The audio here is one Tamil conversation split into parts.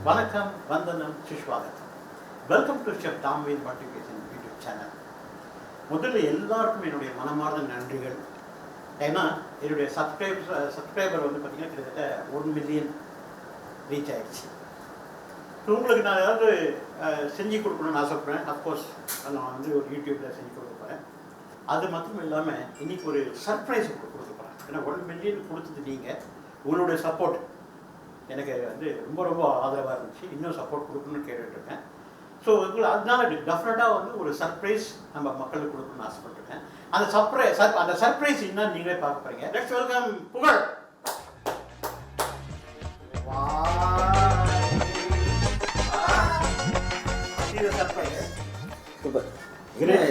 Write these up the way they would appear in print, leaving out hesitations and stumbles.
வணக்கம், வந்தனம், சுஷ்வாகத்தம். வெல்கம் டு ஷெஃப் தாம்வேல் மல்டிபிகேஷன் யூடியூப் சேனல். முதல்ல எல்லாருக்கும் என்னுடைய மனமார்ந்த நன்றிகள். ஏன்னா என்னுடைய சப்ஸ்கிரைபர் வந்து பார்த்திங்கன்னா கிட்டத்தட்ட 1 மில்லியன் ரீச் ஆகிடுச்சு. உங்களுக்கு நான் ஏதாவது செஞ்சு கொடுக்கணும்னு ஆசைப்படுறேன். அஃப்கோர்ஸ் நான் வந்து ஒரு யூடியூப்பில் செஞ்சு கொடுக்க போகிறேன். அது மட்டும் இல்லாமல் இன்றைக்கி ஒரு சர்ப்ரைஸ் கொடுக்க போகிறேன். ஏன்னா 1 மில்லியன் கொடுத்தது நீங்கள், உங்களுடைய சப்போர்ட் எனக்கு வந்து ரொம்ப ஆதரவாக இருந்துச்சு. இன்னும் சப்போர்ட் கொடுக்கணும்னு கேட்டுட்ருக்கேன். ஸோ அதனால டெஃபினட்டாக வந்து ஒரு சர்ப்ரைஸ் நம்ம மக்களுக்கு கொடுக்கணும்னு ஆசைப்பட்டுருக்கேன். அந்த சர்ப்ரைஸ் என்ன நீங்களே பார்க்க போகிறீங்க. லெட்ஸ் வெல்கம் புகழ்.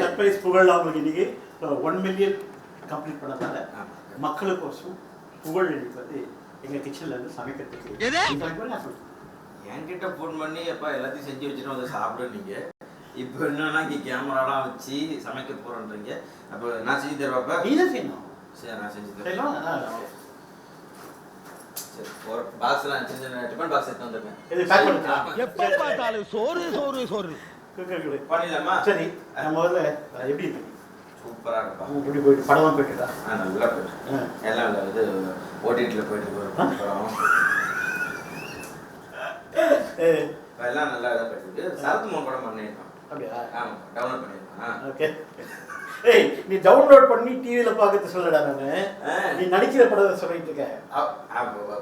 சர்ப்ரைஸ் புகழ் அவங்களுக்கு இன்னைக்கு 1 மில்லியன் கம்ப்ளீட் பண்ணதால மக்களுக்கோசம் புகழ் இன்னைக்கு வந்து எங்கள் கிச்சனில் இருந்து சமைக்கிறதுக்கு என்கிட்ட ஃபோன் பண்ணி எப்போ எல்லாத்தையும் செஞ்சு வச்சுட்டு வந்து சாப்பிட நீங்கள் இப்போ என்னன்னா இங்கே கேமராலாம் வச்சு சமைக்க போகிறேன்றீங்க. அப்போ நான் செஞ்சு தருவாப்பா? நீ தான் செய்யணும். சரி, நான் செஞ்சு தருவேன். சரி, ஒரு பாக்ஸ்லாம் செஞ்சு டிஃபன் பாக்ஸ் எடுத்து வந்துருக்கேன். எப்போ பார்த்தாலும் சோறு சோறு சோறு பண்ணிடலாமா? சரி, நம்ம முதல்ல எப்படி இருக்கு? சூப்பராக இருப்பா. இப்படி போயிட்டு படமாக போயிட்டுதா? நல்லா போயிட்டு எல்லாம் இல்லை, இது ஓடிடியில் போயிட்டு படம் எல்லாம் நல்லா இதாக போயிட்டு சரத்து மூணு படம் பண்ணியிருக்கோம். அப்படியா? ஆமாம், டவுன்லோட் பண்ணியிருக்கோம். ஓகே. ஏய், நீ டவுன்லோட் பண்ணி டிவியில் பார்க்கறது சொல்லடா. நான் நீ நடிக்கிற படத்தை சொல்லிட்டு இருக்கேன்.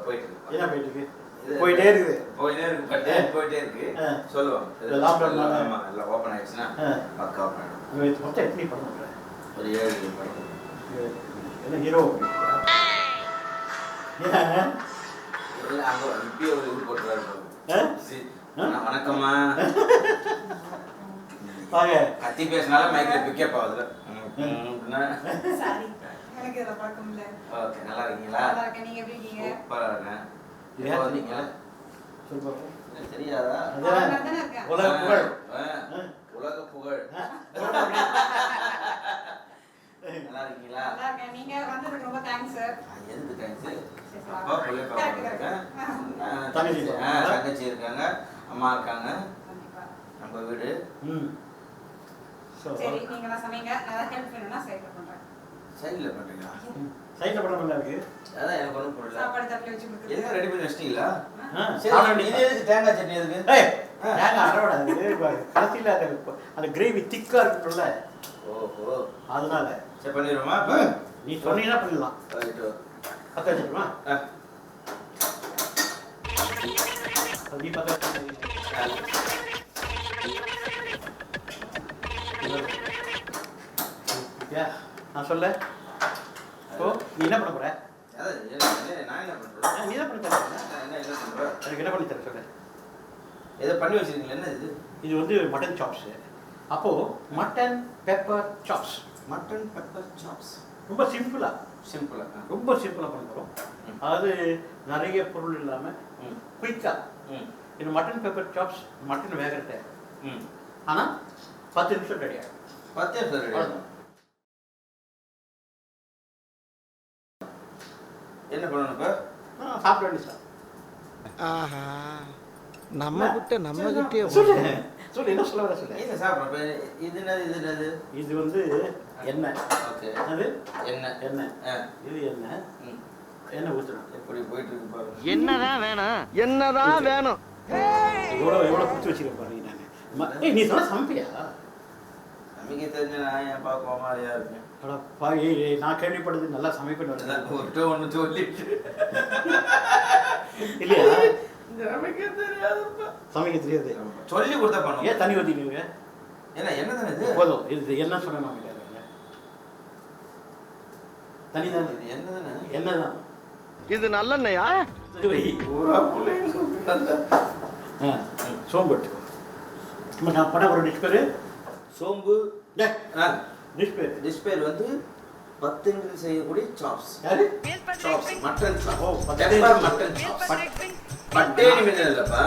போயிட்டு இருக்கு. என்ன போயிட்டு இருக்கு? போயிட்டே இருக்குது. போயிட்டே இருக்கு. சொல்லுவாங்க லாக்டவுன். ஆமாம், எல்லாம் ஓப்பன் ஆயிடுச்சுன்னா பக்கா ஓப்பன் ஆகிடும். மொத்தம் எப்படி படம் பண்ணுறேன்? ஒரு 7 படம். என்ன ஹீரோ? ஏன் அங்கே இப்பயே ஒரு இது போட்டுறாரு. வணக்கம்மா. கத்தி பேசினால மைக்கில் பிக்கப் ஆகுது. ஓகே, நல்லா இருக்கீங்களா? சூப்பராக இருக்கேன். இப்போ வந்தீங்களா? தெரியாதா? உலக புகழ். உலக புகழ். நல்லா இருக்கீங்களா? எதுக்கு தேங்க்ஸ்? அப்பா தங்கச்சி இருக்காங்க, அம்மா இருக்காங்க, நம்ம வீடு. சைடில் பண்ணுறீங்களா? சைடில் படம் நல்லா இருக்கு. அதான் எனக்கு ஒன்றும் புரியல. எல்லாம் ரெடி பண்ணி வச்சிட்டீங்களா? சரி, இது எதுக்கு தேங்காய் சட்னி எதுக்கு? தேங்காய் அரைவிடாது. கடைசியில் அந்த கிரேவி திக்காக இருக்குல்ல. ஓஹோ, அதனால சரி பண்ணிடுவோமா? நீ சொன்னீங்கன்னா பண்ணிடலாம். பற்ற வச்சுருமா? நீ பற்ற நான் சொல்ல. ஓ, நீ என்ன பண்ண போற? நான் என்ன பண்றேன்? நீ தான் பண்ணி தர. என்ன சொல்றேன்? எனக்கு என்ன பண்ணி தர சொல்லு. எதை பண்ணி வச்சிருக்கீங்களா? என்ன இது? இது வந்து மட்டன் சாப்ஸு. அப்போது mutton pepper chops. Mutton pepper chops ரொம்ப சிம்பிளாக ரொம்ப சிம்பிளாக பண்ணுறோம். அதாவது நிறைய பொருள் இல்லாமல் குயிக்காக. இது மட்டன் பெப்பர் சாப்ஸ். மட்டன் வேகிறத ஆனால் 10 நிமிஷம் ரெடி ஆகும். 10 நிமிஷம் ரெடி ஆகும். என்ன பண்ணணும் இப்போ? சாப்பிட வேண்டிய சார். ஆஹா, நம்மகிட்டே சொல்லு என்ன சொல்ல வர சொல்லு. இதை சாப்பிட்றோம். இது என்னது? இது வந்து எண்ணெய். ஓகே, அது எண்ணெய். இது எண்ணெய் ஊற்றணும். எப்படி போயிட்டு இருக்கு பாருங்க. என்னதான் வேணும்? எவ்வளோ குடிச்சு வச்சுருக்கேன் பாருங்க. நான் நீ சொன்ன சமைப்பியா? சமைக்க தெரிஞ்ச நான் என் பார்க்க மாதிரியா இருக்கேன். நான் கேள்விப்படுறது நல்லா சமைப்பேன்னு ஒன்று ஒன்று சொல்லிட்டு இல்லையா? சமைக்க தெரியாது. சொல்லி கொடுத்தா பண்ணுவோம். ஏன் தண்ணி ஊற்றிடுவீங்க? ஏன்னா என்ன தானே இது? போதும். இது என்ன சொன்ன நான் தண்ணி தானே. இது என்ன தானே? என்ன தான் இது நல்லெண்ணெயா? சோம்பு நான் பண்ண ஒரு டிஷ் பேர் சோம்பு. டிஷ் பேர் வந்து 10 நிமிடத்தில் செய்யக்கூடிய chops. Chops mutton chops. Oh, mutton chops. 10 நிமிடம் இல்லப்பா,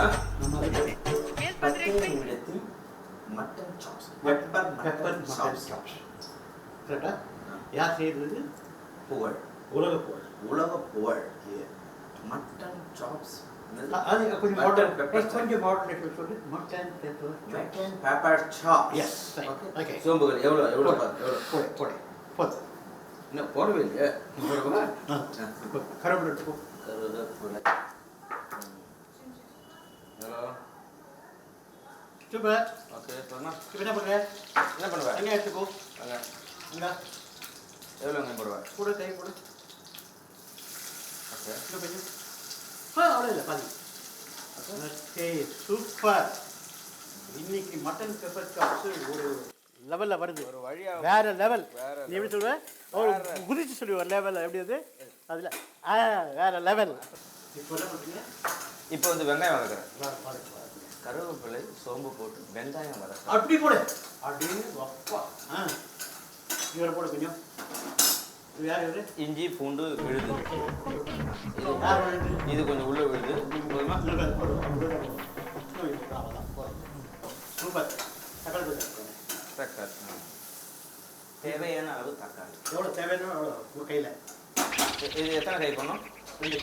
10 நிமிடத்தில் மட்டன் சாப்ஸ். Pepper chops. கரெக்டா? யார் செய்யறது? புகழ். உலக புகழ். உலக புகழ் மட்டன் சாப்ஸ் அது கொஞ்சம் Mutton மாடல் pepper கொஞ்சம் மாடல் சொல்லு mutton pepper Mutton pepper chops. Yes, right. Okay. சோம்புகள் எவ்வளோ எவ்வளோ எவ்வளோ போடு போடு இன்னும் போடவே இல்லையா போடவா கருவேப்பிலை எடுத்துக்கோ கருவேப்பிலை எவ்வளோ சூப்பர் ஓகே சொன்னா இப்போ என்ன பண்ணுற என்ன பண்ணுவேன் வெங்காயம் எடுத்துக்கோ அங்கே இங்கே எவ்வளோ வெங்காயம் போடுவேன் போடு கை போடு ஓகே இன்னும் கொஞ்சம் அவ்வளோ இல்லை பாதி ஓகே சூப்பர் இன்னைக்கு மட்டன் பெப்பர் சாப்ஸ் ஒரு லெவலில் வருது ஒரு வழியா வேற லெவல் வேற நீ எப்படி சொல்லுவ ஒரு குதிச்சு சொல்லுவ லெவல் எப்படி அது அதில் வேற லெவல் இப்போ என்ன பண்ணுறீங்க இப்போ வந்து வெங்காயம் வதக்குறேன் கருவேப்பிலை சோம்பு போட்டு வெங்காயம் வதக்குறேன் அப்படி போடு அப்படின்னு அப்பா இவரை போடு கொஞ்சம் இது யார் இவரு இஞ்சி பூண்டு விழுது யார் வேணுது இது கொஞ்சம் உள்ள விழுது போதுமா சூப்பர் தக்காளி தக்காளி தேவையான அளவு தக்காளி எவ்வளோ தேவையான எவ்வளோ உங்கள் கையில் இது எத்தனை கை பண்ணோம் இது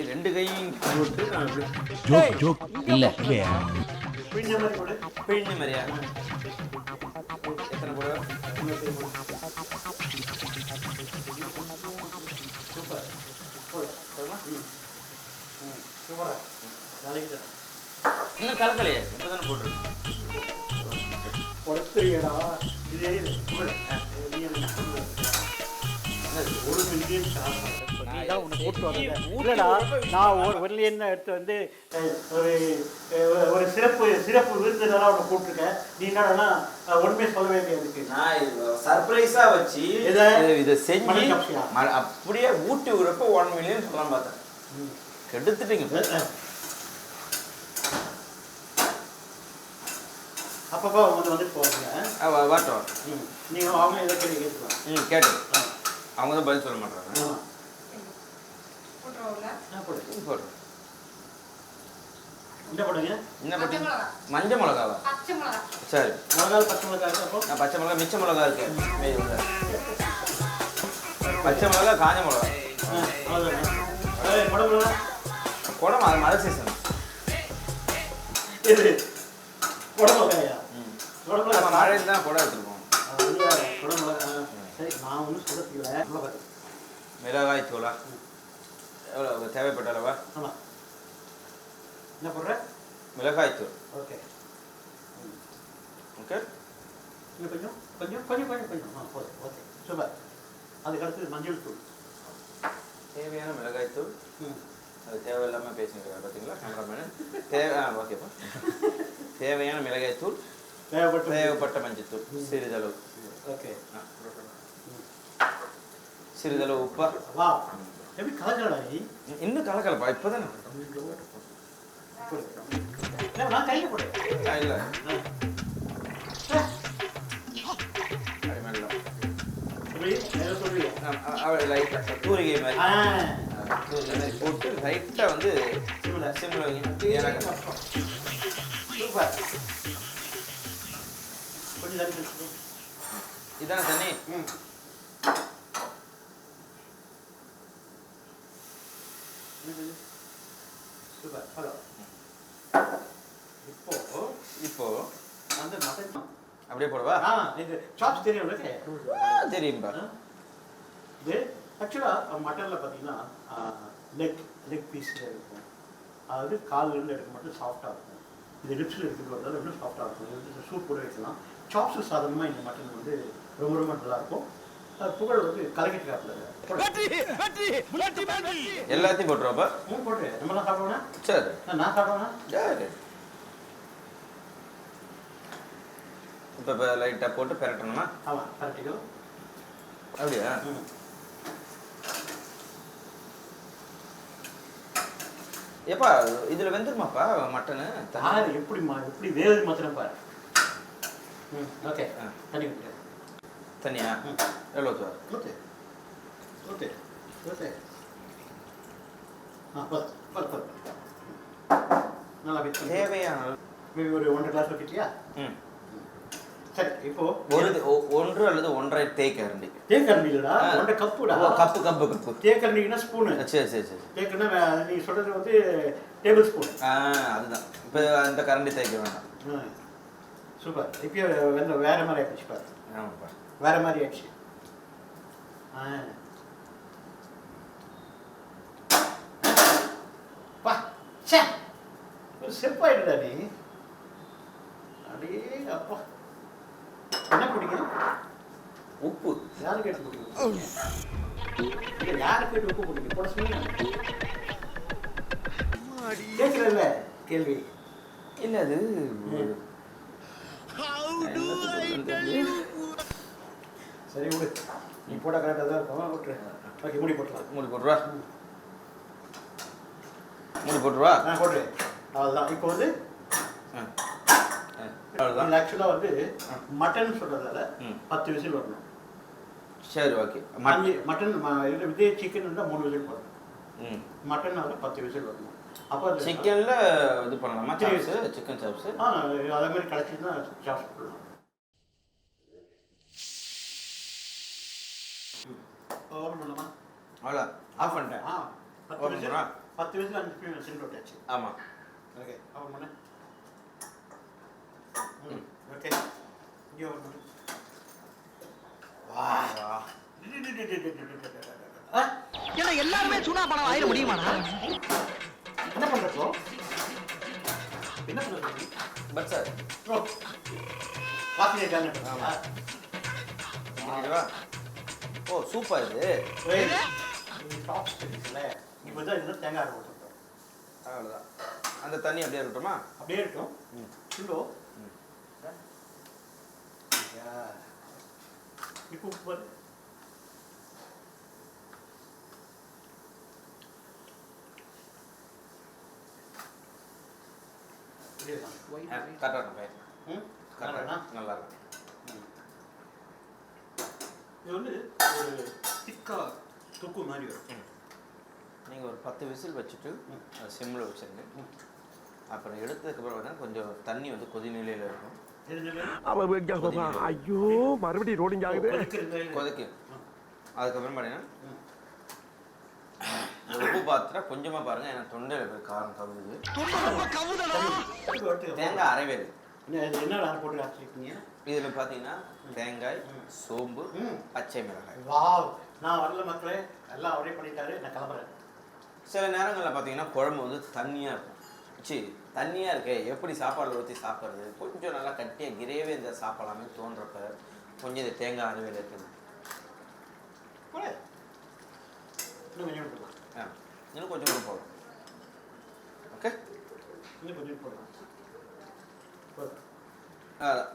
2 கையும் போட்டு நான் ஜோக் ஜோக் இல்ல பிழிஞ்ச மாதிரி போடு பிழிஞ்ச மாதிரியா எத்தனை போடுவேன் சூப்பர் போடு போதுமா சூப்பரா நாளைக்கு இன்னும் கலக்கலையே இப்போ தானே போட்டுருக்கு பொறுத்துறியடா இது எரியுது ஒரு மில்லியன் நீதான் உன்னை கூப்பிட்டு வரல இல்லைடா நான் ஒரு மில்லியன் எடுத்து வந்து ஒரு சிறப்பு விருந்தினராக உன்னை கூப்பிட்டுருக்கேன் நீ என்னடா உண்மையை சொல்ல வேண்டியதுக்கு நான் சர்ப்ரைஸா வச்சு இதை செஞ்சு அப்படியே ஊட்டி விடுறப்ப 1 மில்லியன் சொல்லலாம் பார்த்தேன் கெடுத்துட்டீங்க அப்பப்போ அவங்க வந்துட்டு போவாங்க வாட்டம் நீங்கள் அவங்க எதை கேட்டுக்கலாம் கேட்டு அவங்க தான் பதில் சொல்ல மாட்டாங்க போடுறோம் என்ன போடுங்க என்ன பட்டி மஞ்சள் மிளகாவா சரி மிளகா பச்சை மிளகா அப்போ நான் பச்சை மிளகா மிச்ச மிளகா இருக்கு பச்சை மிளகா காஞ்ச மிளகா அவ்வளோதான் குடம் அது மழை சீசன் இது குடமிளகாயா நம்ம மழையில் தான் குடம் எடுத்துருக்கோம் குடமிளகா சரி நான் ஒன்றும் சொல்ல மிளகாய் மிளகாய் தூளா எவ்வளோ தேவைப்பட்ட அளவா ஆமாம் என்ன போடுற மிளகாய் தூள் ஓகே ஓகே இன்னும் கொஞ்சம் கொஞ்சம் கொஞ்சம் கொஞ்சம் கொஞ்சம் போதும் ஓகே சூப்பர் அதுக்கு அடுத்து மஞ்சள் தூள் தேவையான மிளகாய் தூள் அது தேவையில்லாமல் பேசிக்கிறேன் பார்த்தீங்களா கேமராமேனு ஓகேப்பா தேவையான மிளகாய் தூள் தேவைப்பட்ட மஞ்சள் தூள் சிறிதளவு ஓகே சிறிதளவு உப்பா வா எப்படி கலக்கலடா நீ இன்னும் கலக்கலப்பா இப்போதானே நான் கையில் போடு இல்லை லைட்டாக தூரிகை மாதிரி போட்டு லைட்டாக வந்து சிம்மில் வைங்க சூப்பர் கொஞ்சம் தண்ணி இதான தண்ணி சூப்பர் ஹலோ இப்போ அந்த மட்டன் அப்படியே போடவா இது சாப்ஸ் தெரியும் தெரியும்பா இது ஆக்சுவலாக மட்டனில் பார்த்தீங்கன்னா லெக் பீஸில் இருக்கும் அதாவது கால்லேருந்து எடுக்க மட்டும் சாஃப்டாக இருக்கும் இது லிப்ஸில் எடுத்துகிட்டு வரதால் இன்னும் சாஃப்டாக இருக்கும் இது சூப் கூட வைக்கலாம் சாப்ஸு சாதனமாக இந்த மட்டன் வந்து ரொம்ப ரொம்ப நல்லாயிருக்கும் புகழ் வந்து கலக்கிட்டு எல்லாத்தையும் போட்டுருவாப்பா போட்டு நம்மளாம் சாப்பிடுவோண்ணா சரி நான் சாப்பிடுவேண்ணா சரி இப்போ லைட்டாக போட்டு பெரட்டணுமா ஆமாம் கரெக்டிக்கோ அப்படியா ஏப்பா இதில் வெந்துருமாப்பா மட்டனு எப்படி வேறு மாத்திரம் பாரு ஓகே தண்ணி ஊற்று தனியா எவ்வளோ சார் ஊற்று ஊற்று ஊற்று நல்லா வெயிட் பண்ணி தேவையான மேபி ஒரு 1.5 கிளாஸ் வைக்கிட்டியா ம் சரி இப்போ 1 அல்லது 1.5 செப்பரேட் தேக்கரண்டி. தேக்கரண்டி இல்லடா, உன்ட கப்புடா. ஓ கப்பு. தேக்கரண்டினா ஸ்பூன். சரி. தேக்கரண்டினா நீ சொல்றது வந்து டேபிள் ஸ்பூன். அதுதான். இப்போ அந்த கரண்டி தேய்க்க வேண்டாம். சூப்பர். இப்போ வேற மாதிரி ஆயிடுச்சு பாரு. ஆமாப்பா. வேற மாதிரி ஆயிடுச்சு. பா சே ஒரு செப்பாயிடுடா நீ. அடே அப்பா. என்ன குடிங்க? உப்பு. யாரு கேட்டு குடிங்க? யாரு கேட்டு உப்பு குடிங்க? போட சொன்னீங்க. கேட்கல கேள்வி. இல்ல அது சரி விடு, நீ போட கரெக்டாக தான் இருக்கும். விட்டுரு. ஓகே, மூடி போட்டுலாம். மூடி போட்டுருவா. போட்டுரு. அவ்வளோதான். இப்போ வந்து அவ்வளோதான். ஆக்சுவலாக வந்து மட்டன் சொல்கிறதால 10 விசில் வரணும். சரி ஓகே. மட்டன் இதே சிக்கன் இருந்தால் 3 விசில் போடணும். மட்டன் அதில் 10 விசில் வரணும். அப்போ சிக்கனில் இது பண்ணலாமா? Chops, chicken chops. அதே மாதிரி கிடச்சின்னா சாப்ஸ் போடலாம். ஓப்பன் பண்ணலாமா? அவ்வளோ ஆஃப் பண்ணிட்டேன். 10 விசில் 5 விசில் விட்டாச்சு. ஆமாம். ஓகே, ஓப்பன் பண்ணு. ஓகே, இங்கே ஓப்பன் பண்ணு. வா ஏன்னா எல்லாருமே சுனா பணம் ஆயிட முடியுமாண்ணா? என்ன பண்ணுறப்போ என்ன பண்ணுறது? பட் சார் காஃபி ஜான். ஓ சூப்பர் இது. டாப் ஸ்டெடிஸில் இப்போ தான் இன்னும் தேங்காய் அரை போட்டுருக்கோம். அவ்வளோதான். அந்த தண்ணி அப்படியே இருக்கட்டுமா? அப்படியே இருக்கும். கிலோ இப்போ உப்பு கரெக்டாக பையன். நல்லா இருக்கும். இது வந்து ஒரு திக்கா தொக்கு மாதிரி வரும். நீங்கள் ஒரு 10 விசில் வச்சுட்டு சிம்மில் வச்சுருங்க. அப்புறம் எடுத்ததுக்கப்புறம் வேணால் கொஞ்சம் தண்ணி வந்து கொதி நிலையில் இருக்கும். ஐயோ மறுபடியும் ரோடிங் ஆகுது. கொதிக்கும். அதுக்கப்புறம் பார்த்தீங்கன்னா உப்பு பாத்திரம் கொஞ்சமாக பாருங்கள். ஏன்னா தொண்டையில் போய் காரம் கவுது. தேங்காய் அரைவேல். என்ன போட்டு வச்சுருக்கீங்க? இதில் பார்த்தீங்கன்னா தேங்காய், சோம்பு, பச்சை மிளகாய். வாவ், நான் வரல மக்களே, எல்லாம் அவரே பண்ணிட்டாரு. நான் கிளம்புறேன். சில நேரங்களில் பார்த்தீங்கன்னா குழம்பு வந்து தண்ணியாக இருக்கும். தண்ணியாக இருக்கே எப்படி சாப்பாடில் ஊற்றி சாப்பிட்றது, கொஞ்சம் நல்லா கட்டியாக கிரேவே இந்த சாப்பிடலாமே தோன்றப்ப கொஞ்சம் இந்த தேங்காய் அரைவேல் இருக்குது. இன்னும் கொஞ்சம் போடலாம். இன்னும் கொஞ்சம் கூட போடலாம். ஓகே, இன்னும் கொஞ்சம் போடலாம்.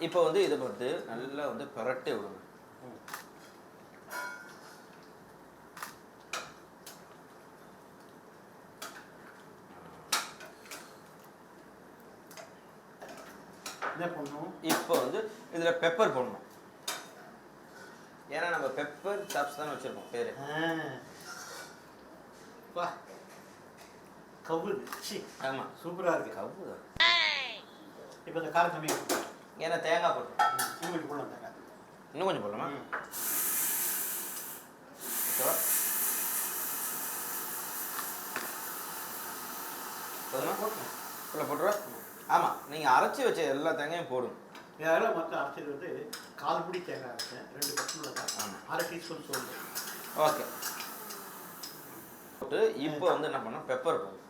இப்போ வந்து இதை பொறுத்து நல்லா வந்து பரட்டி விடுங்க. என்ன பண்ணணும்? இப்போ வந்து இதில் பெப்பர் போடணும். ஏன்னா நம்ம பெப்பர் சாப்ஸ் தானே வச்சுருக்கோம் பேர். வா கவுது. ஆமாம், சூப்பராக இருக்குது. கவுது தான். இப்போ இந்த காரம் கம்மியாக ஏன்னா தேங்காய் போட்டோம். இன்னும் கொஞ்சம் போடலாம். தேங்காய் இன்னும் கொஞ்சம் போடலாமா? ஓகேவா? உள்ள போட்டுருவா. ஆமாம், நீங்கள் அரைச்சி வச்ச எல்லா தேங்காயும் போடும். இதெல்லாம் மொத்தம் அரைச்சது வந்து 1/4 பிடி தேங்காய் அரைச்சேன், 2 பச்சை மிளகாய், 1/2 டீஸ்பூன் சோம்பு. ஓகே, போட்டு இப்போ வந்து என்ன பண்ணோம், பெப்பர் போடும்.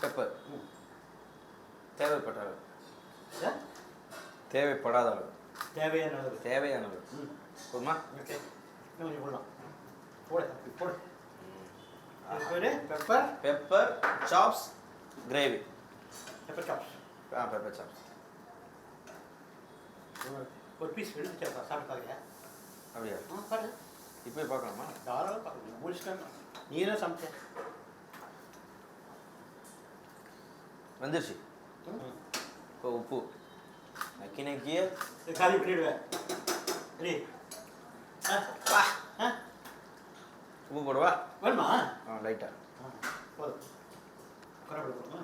பெப்பர் தேவைப்பட்ட அளவு, தேவைப்படாத அளவு, தேவையான அளவு. தேவையான அளவு போதுமா? ஓகே, இன்னும் கொஞ்சம் போடலாம். போடு போடு. Pepper pepper chops gravy. Pepper chops. Pepper chops. ஒரு பீஸ் எடுத்து சாப்பிட்டு பாருங்க. அப்படியா? பாரு, இப்போ பார்க்கலாமா? தாராளமாக பார்க்கணும். முடிச்சுட்டாங்க. நீ என்ன சமைச்ச? வந்துருச்சு. இப்போ உப்பு நக்கினக்கிய காலி பண்ணிவிடுவேன். சரி, உப்பு போடுவா வேணுமா? லைட்டாக. போதும். குறைபட போடுமா?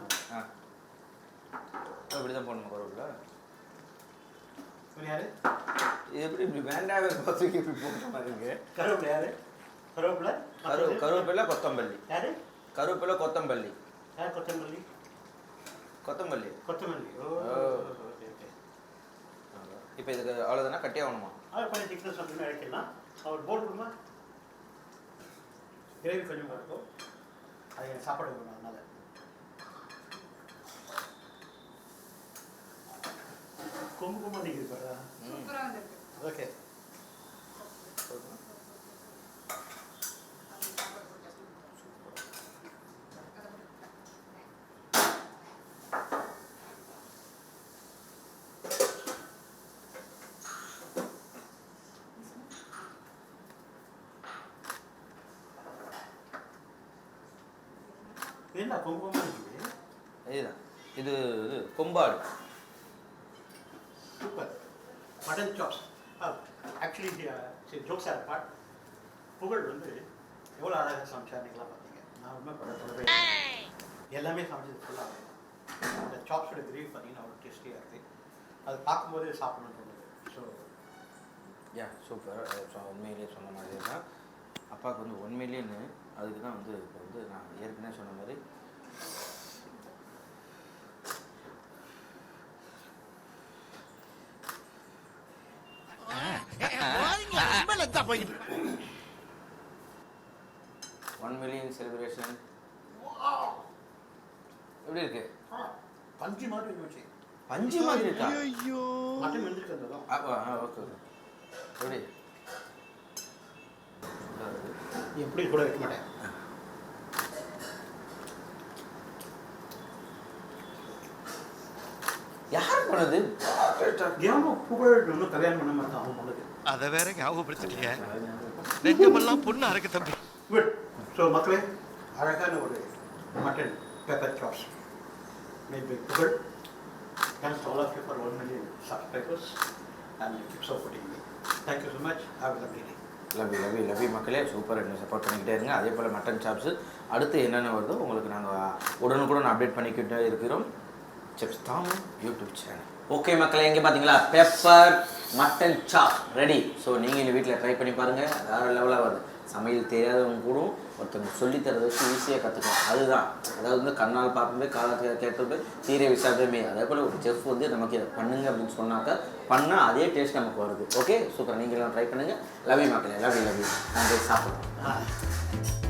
தான் போடணும் கருவேப்பிலை. யாரு இது எப்படி இப்படி வேண்டாவே பார்த்து இப்படி போட்ட மாதிரி இருக்கு. கருவேப்பிலை யாரு? கருவேப்பிலை கருவேப்பிலை கொத்தமல்லி. யாரு? கருவேப்பிலை கொத்தமல்லி. யார் கொத்தமல்லி? கொத்தமல்லி. கொத்தமல்லி. ஓ ஓகே ஓகே. இப்போ இதுக்கு அவ்வளோதானா கட்டி ஆகணுமா? கொஞ்சம் திக்னஸ் அப்படின்னு இறக்கலாம். அவர் போல் கொடுமா, கிரேவி கொஞ்சம் இருக்கும், அது எனக்கு சாப்பாடு வேணும். அதனால கொம்பு கொம்பு நீங்கள் போடுறா. ஓகே. என்ன கொம்பு கொம்பு இருக்குது? இதுதான் இது கொம்பாடு. Super. Mutton chops. Actually jokes are part. Pugazh வந்து எவ்வளோ அழகாக சமைச்சா நீங்களாம் பார்த்தீங்க. நான் உண்மை படத்தோடவே எல்லாமே சமைச்சது ஃபுல்லாக. அந்த சாப்ஸோட கிரேவி பார்த்தீங்கன்னா அவ்வளோ டேஸ்டியாக இருக்குது. அது பார்க்கும்போதே சாப்பிடணும்னு தோணுது. So super. உண்மையிலேயே சொன்ன மாதிரி தான் அப்பாவுக்கு வந்து 1 மில்லியன். அதுக்கு தான் வந்து இப்போ வந்து நான் ஏற்கனவே சொன்ன மாதிரி $1 மில்லியன் செலிப்ரேஷன் எப்படி இருக்கு? பஞ்சு மாதிரி இருந்துச்சு. பஞ்சு மாதிரி இருக்கா? மட்டன் வெந்திருக்கு அந்த தான். ஓகே எப்படி எப்படி கூட வைக்க மாட்டேன். யார் பண்ணது? ஏமா புகழ் இன்னும் கல்யாணம் பண்ண மாதிரி தான் அவன் பண்ணது. அதை வேற ஞாபகப்படுத்திட்டீங்க. நெஞ்சமெல்லாம் பொண்ணு அறக்கு தம்பி. குட். ஸோ மக்களே, அழகான ஒரு mutton pepper chops made by Pugazh. Thanks to all of you for 1 million subscribers and keep supporting me. Thank you so much. Have a lovely day. Love மக்களே, சூப்பர். என்ன சப்போர்ட் பண்ணிக்கிட்டே இருங்க. அதே போல் மட்டன் சாப்ஸு அடுத்து என்னென்ன வருதோ உங்களுக்கு நாங்கள் உடனுக்குடன் அப்டேட் பண்ணிக்கிட்டே இருக்கிறோம். செப்ஸ் தாம் யூடியூப் சேனல். ஓகே மக்களே, எங்கே பார்த்தீங்களா பெப்பர் மட்டன் சாப் ரெடி. ஸோ நீங்கள் இந்த வீட்டில் ட்ரை பண்ணி பாருங்கள். வேறு லெவலாக வருது. சமையல் தெரியாதவங்க கூட ஒருத்தவங்க சொல்லித்தரதை வச்சு ஈஸியாக கற்றுக்கலாம். அதுதான், அதாவது வந்து கண்ணால் பார்ப்போமே, காலத்தை கேட்டது தீரை விசாரமே. அதே போல் ஒரு செஃப் வந்து நமக்கு இதை பண்ணுங்க அப்படின்னு சொன்னாக்கா பண்ணால் அதே டேஸ்ட் நமக்கு வருது. Okay super. நீங்களும் ட்ரை பண்ணுங்கள். லவ் யூ மக்களே. Love you. நான் போய் சாப்பிடுவேன்.